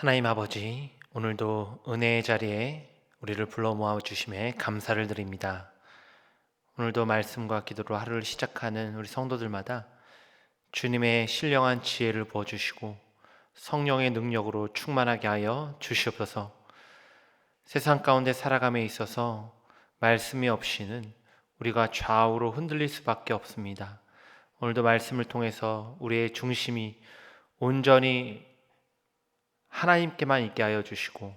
하나님 아버지, 오늘도 은혜의 자리에 우리를 불러 모아 주심에 감사를 드립니다. 오늘도 말씀과 기도로 하루를 시작하는 우리 성도들마다 주님의 신령한 지혜를 부어주시고 성령의 능력으로 충만하게 하여 주시옵소서. 세상 가운데 살아감에 있어서 말씀이 없이는 우리가 좌우로 흔들릴 수밖에 없습니다. 오늘도 말씀을 통해서 우리의 중심이 온전히 하나님께만 있게 하여 주시고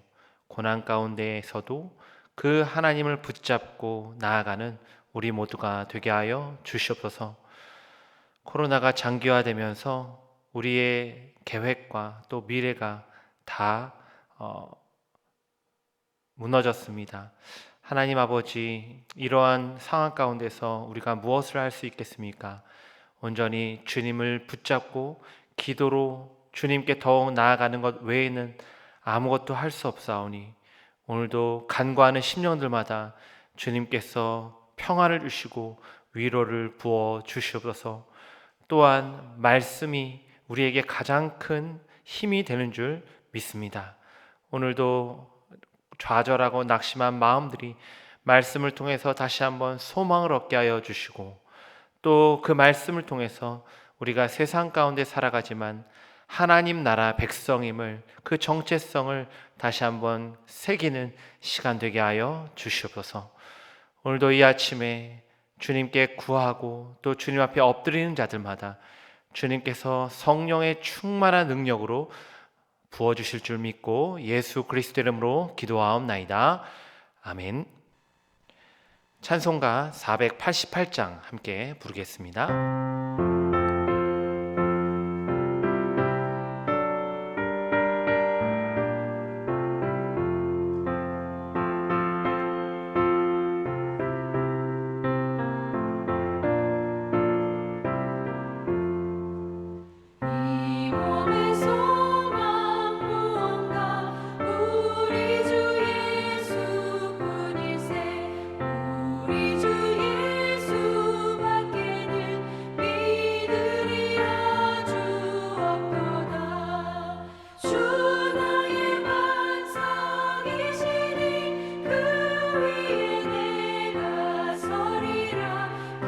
고난 가운데에서도 그 하나님을 붙잡고 나아가는 우리 모두가 되게 하여 주시옵소서. 코로나가 장기화되면서 우리의 계획과 또 미래가 다 무너졌습니다. 하나님 아버지, 이러한 상황 가운데서 우리가 무엇을 할 수 있겠습니까? 온전히 주님을 붙잡고 기도로 주님께 더욱 나아가는 것 외에는 아무것도 할 수 없사오니 오늘도 간구하는 심령들마다 주님께서 평안을 주시고 위로를 부어 주시옵소서. 또한 말씀이 우리에게 가장 큰 힘이 되는 줄 믿습니다. 오늘도 좌절하고 낙심한 마음들이 말씀을 통해서 다시 한번 소망을 얻게 하여 주시고 또 그 말씀을 통해서 우리가 세상 가운데 살아가지만 하나님 나라 백성임을, 그 정체성을 다시 한번 새기는 시간 되게 하여 주시옵소서. 오늘도 이 아침에 주님께 구하고 또 주님 앞에 엎드리는 자들마다 주님께서 성령의 충만한 능력으로 부어주실 줄 믿고 예수 그리스도 이름으로 기도하옵나이다. 아멘. 찬송가 488장 함께 부르겠습니다. 이 몸의 소망 무언가 우리 주 예수뿐일세. 우리 주 예수밖에는 믿으리라 주 없도다. 주 나의 반석이시니 그 위에 내가 서리라. 그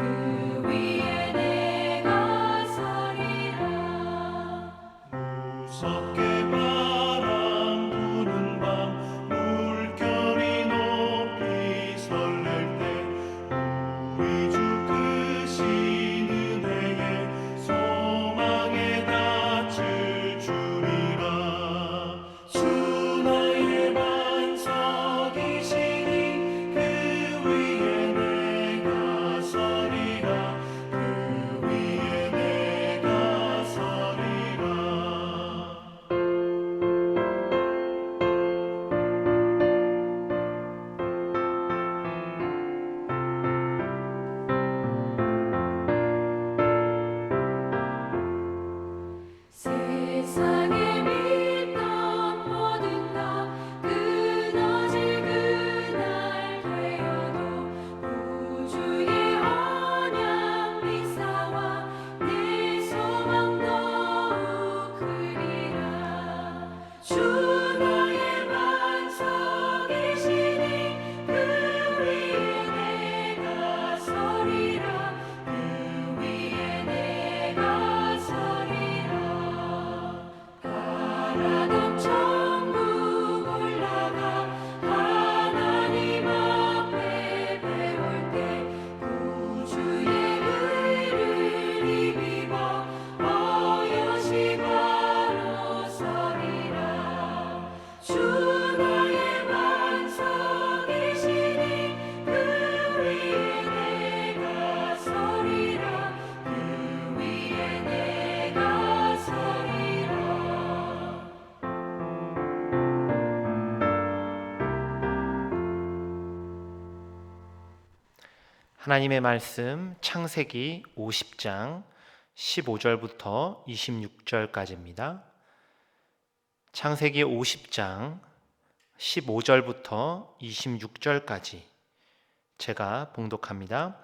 위에 내가 서리라. 무섭게 바람 부는 밤 물결이 높이 설렐 때 우리 주 크신 은혜에 소망에 닿을 줄이라. 주 나의 반석이시니 그 위에 내가 서리라. 그 위에 내가 서리라. 세상에 믿던 모든 것 끊어질 그날 되어도 구주의 언약 미사와 내 소망 더욱 크리라. 주 나의 반석이시니 그 위에 내가 서리라. 그 위에 내가 서리라. 바라던 천국 올라가 하나님 앞에 배울 때 구주의 의를 입어 어여시 바로 서리라. 주 나의 반석이시니 그 위에 내가 서리라. 그 위에 내가 서리라. 하나님의 말씀 창세기 50장 15절부터 26절까지입니다. 창세기 50장 15절부터 26절까지 제가 봉독합니다.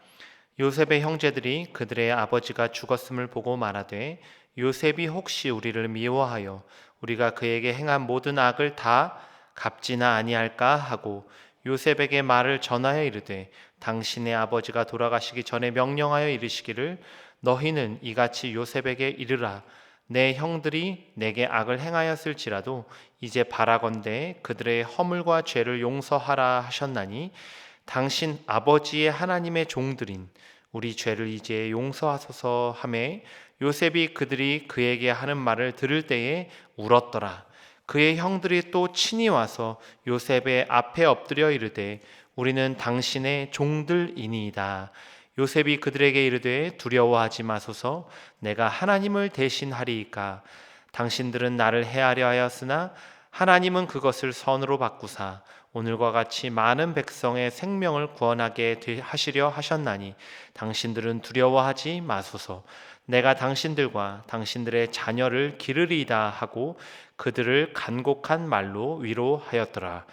요셉의 형제들이 그들의 아버지가 죽었음을 보고 말하되 요셉이 혹시 우리를 미워하여 우리가 그에게 행한 모든 악을 다 갚지나 아니할까 하고 요셉에게 말을 전하여 이르되 당신의 아버지가 돌아가시기 전에 명령하여 이르시기를 너희는 이같이 요셉에게 이르라 내 형들이 내게 악을 행하였을지라도 이제 바라건대 그들의 허물과 죄를 용서하라 하셨나니 당신 아버지의 하나님의 종들인 우리 죄를 이제 용서하소서 하매 요셉이 그들이 그에게 하는 말을 들을 때에 울었더라. 그의 형들이 또 친히 와서 요셉의 앞에 엎드려 이르되 우리는 당신의 종들이니이다. 요셉이 그들에게 이르되 두려워하지 마소서 내가 하나님을 대신하리이까 당신들은 나를 해하려 하였으나 하나님은 그것을 선으로 바꾸사 오늘과 같이 많은 백성의 생명을 구원하게 하시려 하셨나니 당신들은 두려워하지 마소서 내가 당신들과 당신들의 자녀를 기르리이다 하고 그들을 간곡한 말로 위로하였더라.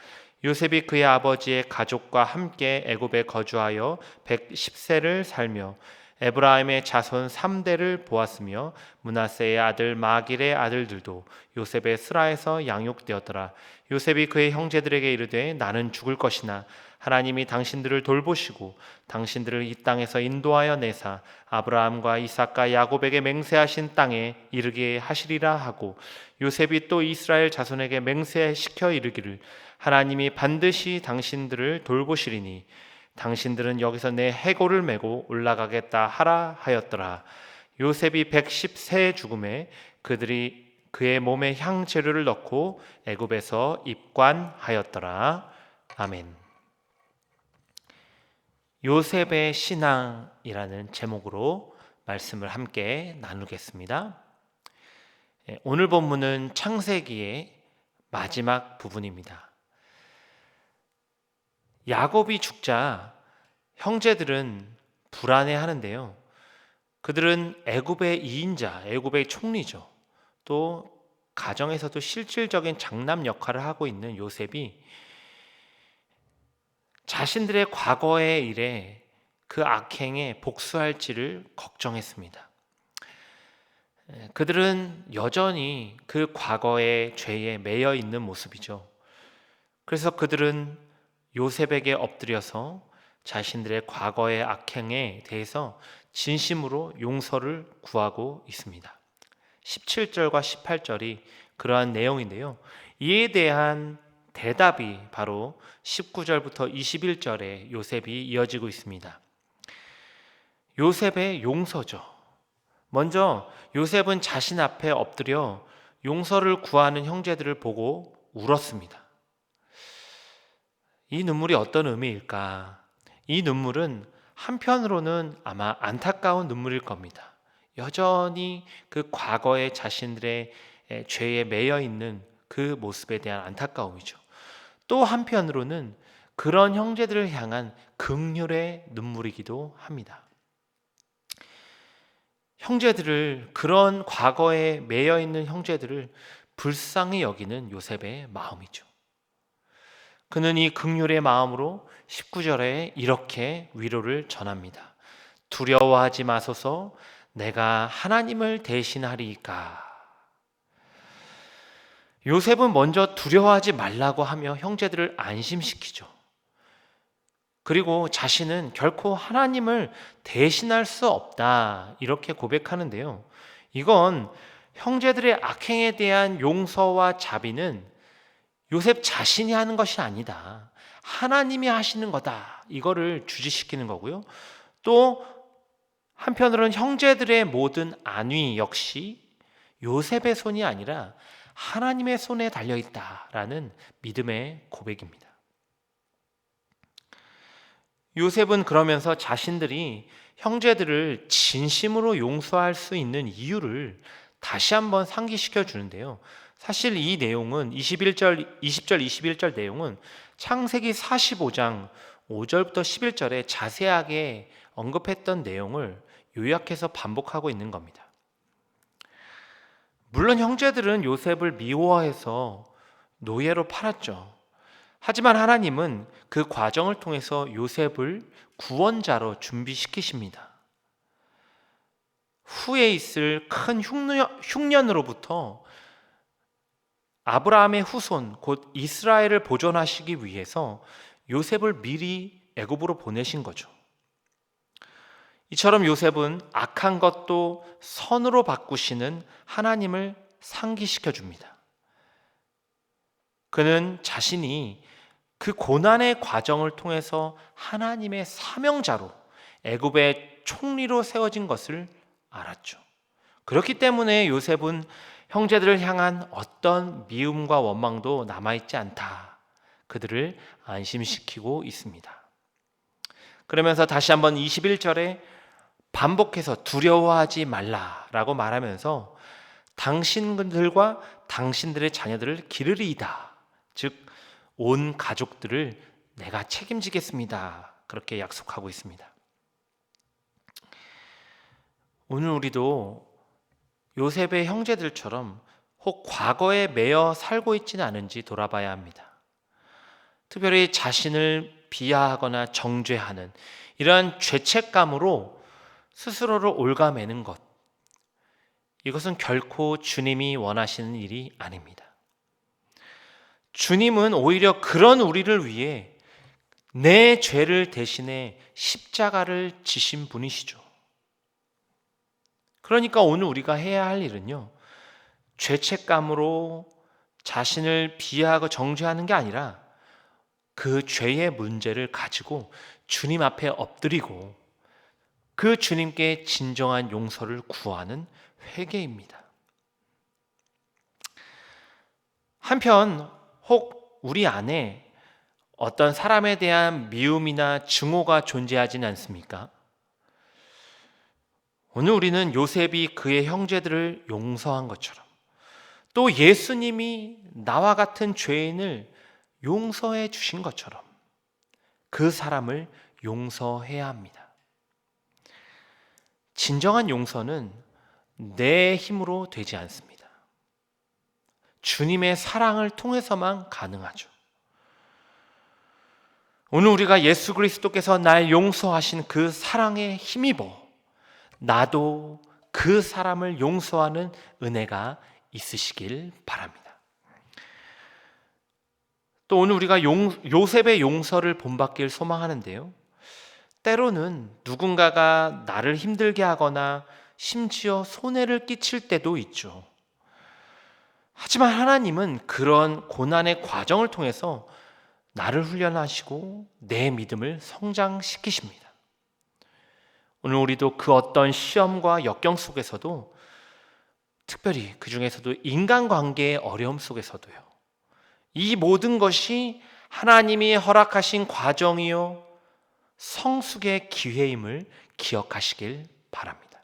요셉이 그의 아버지의 가족과 함께 애굽에 거주하여 110세를 살며 에브라임의 자손 3대를 보았으며 므낫세의 아들 마길의 아들들도 요셉의 스라에서 양육되었더라. 요셉이 그의 형제들에게 이르되 나는 죽을 것이나 하나님이 당신들을 돌보시고 당신들을 이 땅에서 인도하여 내사 아브라함과 이삭과 야곱에게 맹세하신 땅에 이르게 하시리라 하고 요셉이 또 이스라엘 자손에게 맹세시켜 이르기를 하나님이 반드시 당신들을 돌보시리니 당신들은 여기서 내 해골을 메고 올라가겠다 하라 하였더라. 요셉이 110세에 죽음에 그들이 그의 몸에 향 재료를 넣고 애굽에서 입관하였더라. 아멘. 요셉의 신앙이라는 제목으로 말씀을 함께 나누겠습니다. 오늘 본문은 창세기의 마지막 부분입니다. 야곱이 죽자 형제들은 불안해하는데요. 그들은 애굽의 2인자, 애굽의 총리죠. 또 가정에서도 실질적인 장남 역할을 하고 있는 요셉이 자신들의 과거의 일에 그 악행에 복수할지를 걱정했습니다. 그들은 여전히 그 과거의 죄에 매여 있는 모습이죠. 그래서 그들은 요셉에게 엎드려서 자신들의 과거의 악행에 대해서 진심으로 용서를 구하고 있습니다. 17절과 18절이 그러한 내용인데요. 이에 대한 대답이 바로 19절부터 21절에 요셉이 이어지고 있습니다. 요셉의 용서죠. 먼저 요셉은 자신 앞에 엎드려 용서를 구하는 형제들을 보고 울었습니다. 이 눈물이 어떤 의미일까? 이 눈물은 한편으로는 아마 안타까운 눈물일 겁니다. 여전히 그 과거의 자신들의 죄에 매여 있는 그 모습에 대한 안타까움이죠. 또 한편으로는 그런 형제들을 향한 긍휼의 눈물이기도 합니다. 형제들을, 그런 과거에 매여 있는 형제들을 불쌍히 여기는 요셉의 마음이죠. 그는 이 긍휼의 마음으로 19절에 이렇게 위로를 전합니다. 두려워하지 마소서 내가 하나님을 대신하리이까. 요셉은 먼저 두려워하지 말라고 하며 형제들을 안심시키죠. 그리고 자신은 결코 하나님을 대신할 수 없다 이렇게 고백하는데요. 이건 형제들의 악행에 대한 용서와 자비는 요셉 자신이 하는 것이 아니다. 하나님이 하시는 거다. 이거를 주지시키는 거고요. 또 한편으로는 형제들의 모든 안위 역시 요셉의 손이 아니라 하나님의 손에 달려있다라는 믿음의 고백입니다. 요셉은 그러면서 자신들이 형제들을 진심으로 용서할 수 있는 이유를 다시 한번 상기시켜 주는데요. 사실 이 내용은 20절, 21절 내용은 창세기 45장 5절부터 11절에 자세하게 언급했던 내용을 요약해서 반복하고 있는 겁니다. 물론 형제들은 요셉을 미워해서 노예로 팔았죠. 하지만 하나님은 그 과정을 통해서 요셉을 구원자로 준비시키십니다. 후에 있을 큰 흉년으로부터 아브라함의 후손 곧 이스라엘을 보존하시기 위해서 요셉을 미리 애굽으로 보내신 거죠. 이처럼 요셉은 악한 것도 선으로 바꾸시는 하나님을 상기시켜 줍니다. 그는 자신이 그 고난의 과정을 통해서 하나님의 사명자로 애굽의 총리로 세워진 것을 알았죠. 그렇기 때문에 요셉은 형제들을 향한 어떤 미움과 원망도 남아있지 않다. 그들을 안심시키고 있습니다. 그러면서 다시 한번 21절에 반복해서 두려워하지 말라라고 말하면서 당신들과 당신들의 자녀들을 기르리이다. 즉 온 가족들을 내가 책임지겠습니다. 그렇게 약속하고 있습니다. 오늘 우리도 요셉의 형제들처럼 혹 과거에 매여 살고 있지는 않은지 돌아봐야 합니다. 특별히 자신을 비하하거나 정죄하는 이러한 죄책감으로 스스로를 옭아매는 것, 이것은 결코 주님이 원하시는 일이 아닙니다. 주님은 오히려 그런 우리를 위해 내 죄를 대신해 십자가를 지신 분이시죠. 그러니까 오늘 우리가 해야 할 일은요, 죄책감으로 자신을 비하하고 정죄하는 게 아니라 그 죄의 문제를 가지고 주님 앞에 엎드리고 그 주님께 진정한 용서를 구하는 회개입니다. 한편 혹 우리 안에 어떤 사람에 대한 미움이나 증오가 존재하지는 않습니까? 오늘 우리는 요셉이 그의 형제들을 용서한 것처럼 또 예수님이 나와 같은 죄인을 용서해 주신 것처럼 그 사람을 용서해야 합니다. 진정한 용서는 내 힘으로 되지 않습니다. 주님의 사랑을 통해서만 가능하죠. 오늘 우리가 예수 그리스도께서 날 용서하신 그 사랑에 힘입어 나도 그 사람을 용서하는 은혜가 있으시길 바랍니다. 또 오늘 우리가 요셉의 용서를 본받길 소망하는데요. 때로는 누군가가 나를 힘들게 하거나 심지어 손해를 끼칠 때도 있죠. 하지만 하나님은 그런 고난의 과정을 통해서 나를 훈련하시고 내 믿음을 성장시키십니다. 오늘 우리도 그 어떤 시험과 역경 속에서도 특별히 그 중에서도 인간관계의 어려움 속에서도요, 이 모든 것이 하나님이 허락하신 과정이요 성숙의 기회임을 기억하시길 바랍니다.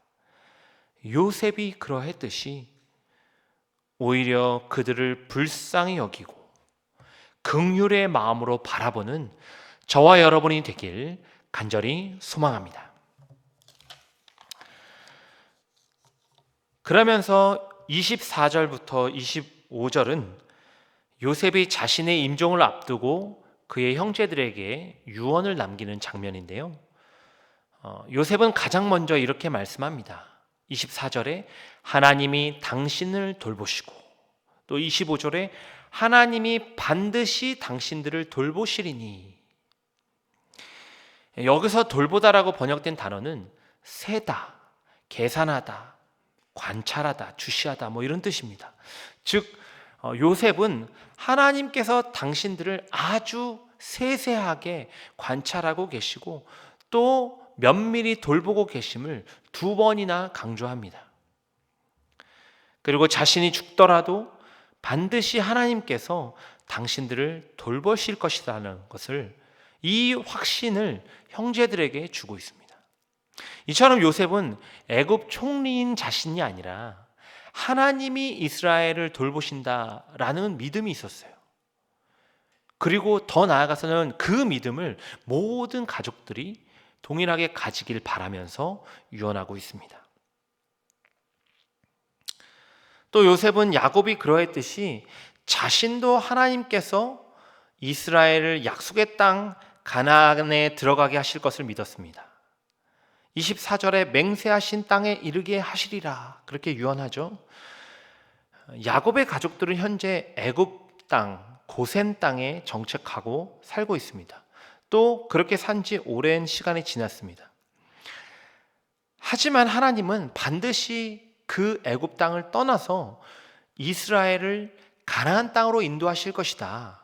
요셉이 그러했듯이 오히려 그들을 불쌍히 여기고 긍휼의 마음으로 바라보는 저와 여러분이 되길 간절히 소망합니다. 그러면서 24절부터 25절은 요셉이 자신의 임종을 앞두고 그의 형제들에게 유언을 남기는 장면인데요. 요셉은 가장 먼저 이렇게 말씀합니다. 24절에 하나님이 당신을 돌보시고, 또 25절에 하나님이 반드시 당신들을 돌보시리니. 여기서 돌보다라고 번역된 단어는 세다, 계산하다, 관찰하다, 주시하다 뭐 이런 뜻입니다. 즉 요셉은 하나님께서 당신들을 아주 세세하게 관찰하고 계시고 또 면밀히 돌보고 계심을 2번이나 강조합니다. 그리고 자신이 죽더라도 반드시 하나님께서 당신들을 돌보실 것이라는 것을, 이 확신을 형제들에게 주고 있습니다. 이처럼 요셉은 애굽 총리인 자신이 아니라 하나님이 이스라엘을 돌보신다라는 믿음이 있었어요. 그리고 더 나아가서는 그 믿음을 모든 가족들이 동일하게 가지길 바라면서 유언하고 있습니다. 또 요셉은 야곱이 그러했듯이 자신도 하나님께서 이스라엘을 약속의 땅 가나안에 들어가게 하실 것을 믿었습니다. 24절에 맹세하신 땅에 이르게 하시리라 그렇게 유언하죠. 야곱의 가족들은 현재 애굽 땅, 고센 땅에 정착하고 살고 있습니다. 또 그렇게 산 지 오랜 시간이 지났습니다. 하지만 하나님은 반드시 그 애굽 땅을 떠나서 이스라엘을 가나안 땅으로 인도하실 것이다.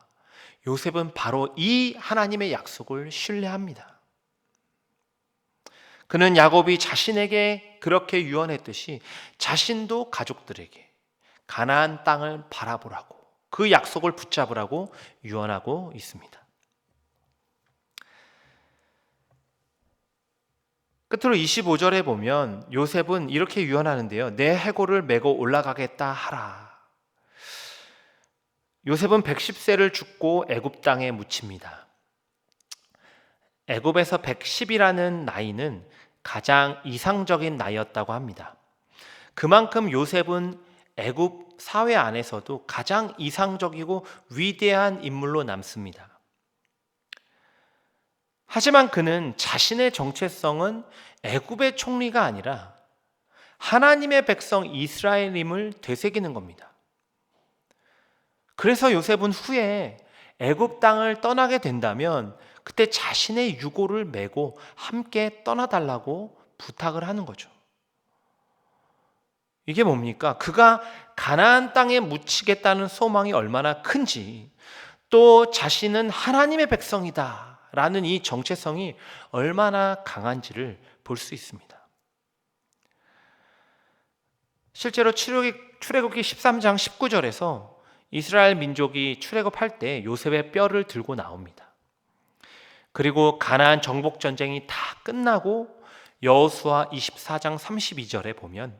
요셉은 바로 이 하나님의 약속을 신뢰합니다. 그는 야곱이 자신에게 그렇게 유언했듯이 자신도 가족들에게 가나안 땅을 바라보라고, 그 약속을 붙잡으라고 유언하고 있습니다. 끝으로 25절에 보면 요셉은 이렇게 유언하는데요. 내 해골을 메고 올라가겠다 하라. 요셉은 110세를 죽고 애굽 땅에 묻힙니다. 애굽에서 110이라는 나이는 가장 이상적인 나이였다고 합니다. 그만큼 요셉은 애굽 사회 안에서도 가장 이상적이고 위대한 인물로 남습니다. 하지만 그는 자신의 정체성은 애굽의 총리가 아니라 하나님의 백성 이스라엘임을 되새기는 겁니다. 그래서 요셉은 후에 애굽 땅을 떠나게 된다면 그때 자신의 유고를 메고 함께 떠나달라고 부탁을 하는 거죠. 이게 뭡니까? 그가 가나안 땅에 묻히겠다는 소망이 얼마나 큰지, 또 자신은 하나님의 백성이다 라는 이 정체성이 얼마나 강한지를 볼 수 있습니다. 실제로 출애굽기 13장 19절에서 이스라엘 민족이 출애굽할 때 요셉의 뼈를 들고 나옵니다. 그리고 가나안 정복 전쟁이 다 끝나고 여호수아 24장 32절에 보면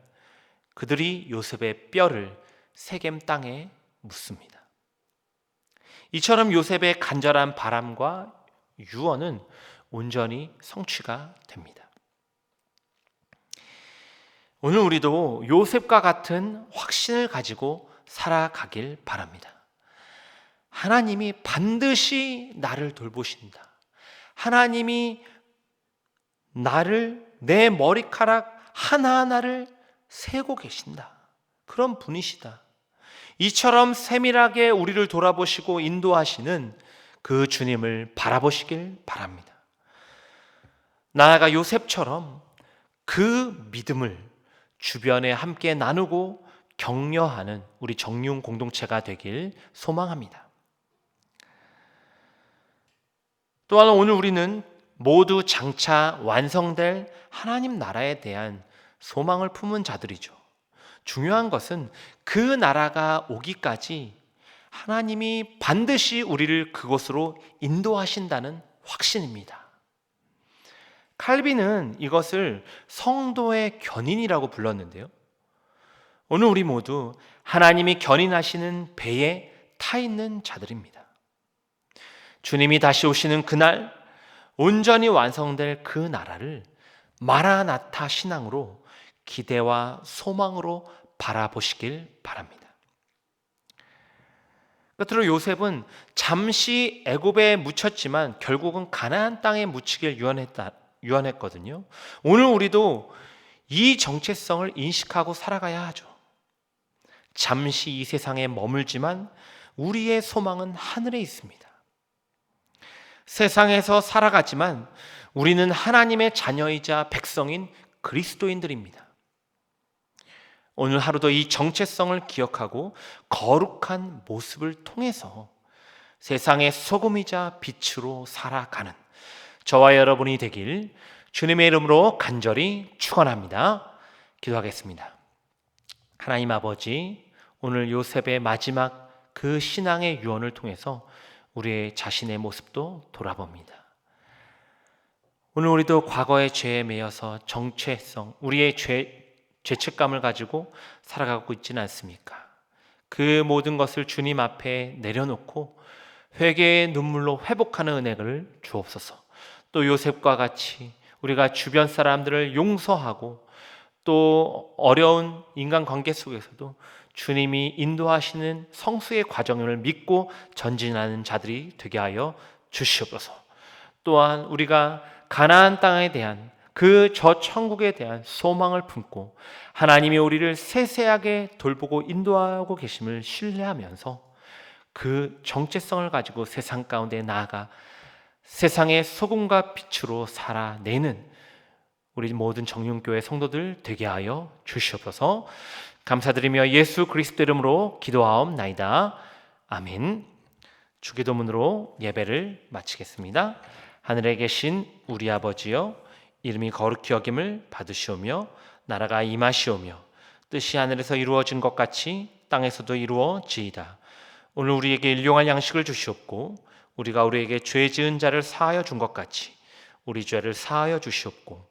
그들이 요셉의 뼈를 세겜 땅에 묻습니다. 이처럼 요셉의 간절한 바람과 유언은 온전히 성취가 됩니다. 오늘 우리도 요셉과 같은 확신을 가지고 살아가길 바랍니다. 하나님이 반드시 나를 돌보신다. 하나님이 나를, 내 머리카락 하나하나를 세고 계신다. 그런 분이시다. 이처럼 세밀하게 우리를 돌아보시고 인도하시는 그 주님을 바라보시길 바랍니다. 나아가 요셉처럼 그 믿음을 주변에 함께 나누고 격려하는 우리 정륜 공동체가 되길 소망합니다. 또한 오늘 우리는 모두 장차 완성될 하나님 나라에 대한 소망을 품은 자들이죠. 중요한 것은 그 나라가 오기까지 하나님이 반드시 우리를 그곳으로 인도하신다는 확신입니다. 칼빈은 이것을 성도의 견인이라고 불렀는데요. 오늘 우리 모두 하나님이 견인하시는 배에 타 있는 자들입니다. 주님이 다시 오시는 그날 온전히 완성될 그 나라를 마라나타 신앙으로 기대와 소망으로 바라보시길 바랍니다. 끝으로 요셉은 잠시 애굽에 묻혔지만 결국은 가나안 땅에 묻히길 유언했거든요. 오늘 우리도 이 정체성을 인식하고 살아가야 하죠. 잠시 이 세상에 머물지만 우리의 소망은 하늘에 있습니다. 세상에서 살아가지만 우리는 하나님의 자녀이자 백성인 그리스도인들입니다. 오늘 하루도 이 정체성을 기억하고 거룩한 모습을 통해서 세상의 소금이자 빛으로 살아가는 저와 여러분이 되길 주님의 이름으로 간절히 축원합니다. 기도하겠습니다. 하나님 아버지, 오늘 요셉의 마지막 그 신앙의 유언을 통해서 우리의 자신의 모습도 돌아봅니다. 오늘 우리도 과거의 죄에 매여서 정체성, 우리의 죄책감을 가지고 살아가고 있지는 않습니까? 그 모든 것을 주님 앞에 내려놓고 회개의 눈물로 회복하는 은혜를 주옵소서. 또 요셉과 같이 우리가 주변 사람들을 용서하고 또 어려운 인간관계 속에서도 주님이 인도하시는 성수의 과정을 믿고 전진하는 자들이 되게 하여 주시옵소서. 또한 우리가 가나안 땅에 대한 그 저 천국에 대한 소망을 품고 하나님이 우리를 세세하게 돌보고 인도하고 계심을 신뢰하면서 그 정체성을 가지고 세상 가운데 나아가 세상의 소금과 빛으로 살아내는 우리 모든 정윤교회 성도들 되게 하여 주시옵소서. 감사드리며 예수 그리스도 이름으로 기도하옵나이다. 아멘. 주기도문으로 예배를 마치겠습니다. 하늘에 계신 우리 아버지여, 이름이 거룩히 여김을 받으시오며 나라가 임하시오며 뜻이 하늘에서 이루어진 것 같이 땅에서도 이루어지이다. 오늘 우리에게 일용할 양식을 주시옵고 우리가 우리에게 죄 지은 자를 사하여 준 것 같이 우리 죄를 사하여 주시옵고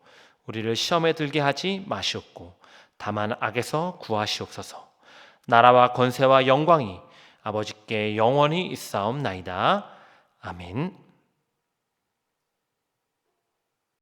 우리를 시험에 들게 하지 마시옵고 다만 악에서 구하시옵소서. 나라와 권세와 영광이 아버지께 영원히 있사옵나이다. 아멘.